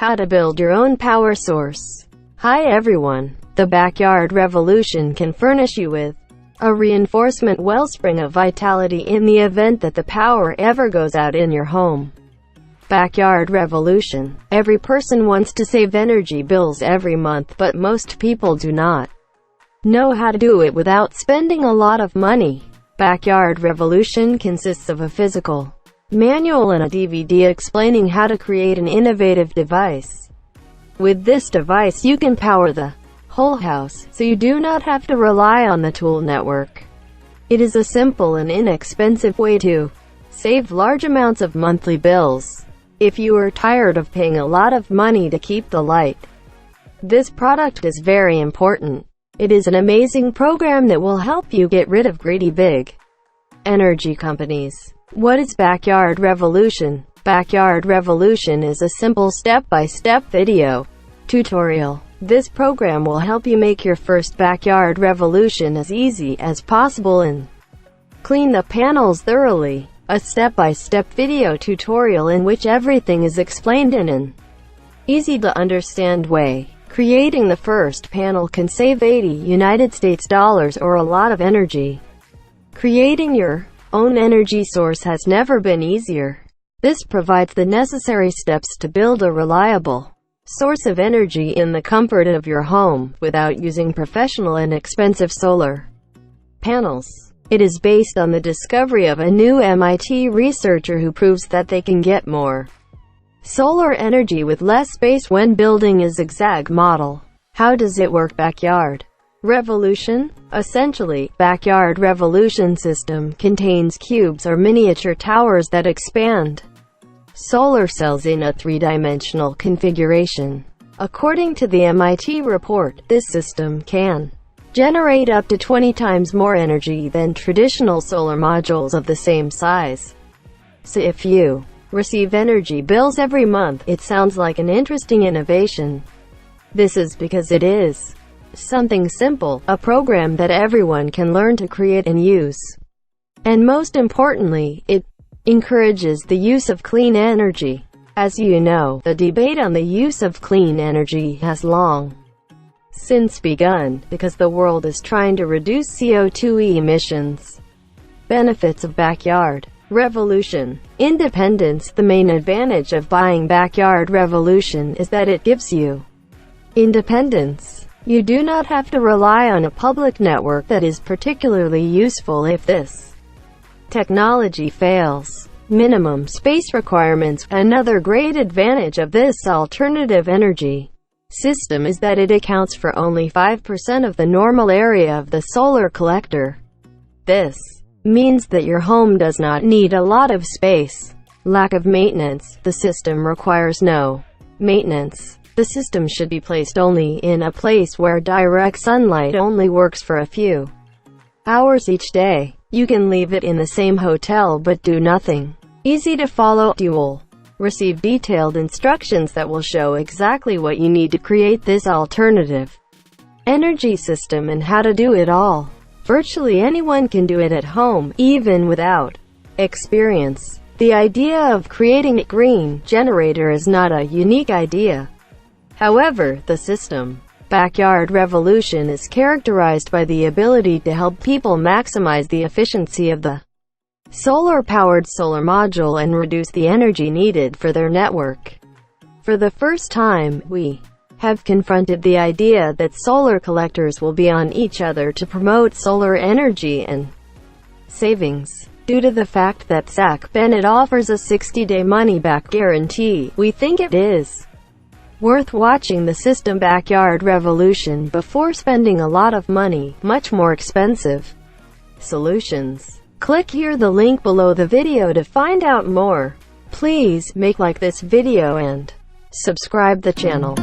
How to build your own power source. Hi everyone. The backyard revolution can furnish you with a reinforcement wellspring of vitality in the event that the power ever goes out in your home. Backyard revolution. Every person wants to save energy bills every month, but most people do not know how to do it without spending a lot of money. Backyard revolution consists of a physical manual and a DVD explaining how to create an innovative device. With this device you can power the whole house, so you do not have to rely on the tool network. It is a simple and inexpensive way to save large amounts of monthly bills. If you are tired of paying a lot of money to keep the light, this product is very important. It is an amazing program that will help you get rid of greedy big energy companies. What is Backyard Revolution? Backyard Revolution is a simple step-by-step video tutorial. This program will help you make your first backyard revolution as easy as possible and clean the panels thoroughly. A step-by-step video tutorial in which everything is explained in an easy-to-understand way. Creating the first panel can save $80 or a lot of energy. Creating your own energy source has never been easier. This provides the necessary steps to build a reliable source of energy in the comfort of your home, without using professional and expensive solar panels. It is based on the discovery of a new MIT researcher who proves that they can get more solar energy with less space when building a zigzag model. How does it work? Backyard revolution. Essentially, backyard revolution system contains cubes or miniature towers that expand solar cells in a three-dimensional configuration. According to the MIT report, this system can generate up to 20 times more energy than traditional solar modules of the same size. So if you receive energy bills every month, it sounds like an interesting innovation. This is because it is something simple, a program that everyone can learn to create and use. And most importantly, it encourages the use of clean energy. As you know, the debate on the use of clean energy has long since begun, because the world is trying to reduce CO2 emissions. Benefits of backyard revolution. Independence. The main advantage of buying backyard revolution is that it gives you independence. You do not have to rely on a public network that is particularly useful if this technology fails. Minimum space requirements. Another great advantage of this alternative energy system is that it accounts for only 5% of the normal area of the solar collector. This means that your home does not need a lot of space. Lack of maintenance. The system requires no maintenance. The system should be placed only in a place where direct sunlight only works for a few hours each day. You can leave it in the same hotel but do nothing. Easy to follow. You will receive detailed instructions that will show exactly what you need to create this alternative energy system and how to do it all. Virtually anyone can do it at home, even without experience. The idea of creating a green generator is not a unique idea. However, the system backyard revolution is characterized by the ability to help people maximize the efficiency of the solar-powered solar module and reduce the energy needed for their network. For the first time, we have confronted the idea that solar collectors will be on each other to promote solar energy and savings. Due to the fact that Zach Bennett offers a 60-day money-back guarantee, we think it is worth watching the system backyard revolution before spending a lot of money, much more expensive solutions. Click here the link below the video to find out more. Please make like this video and subscribe the channel.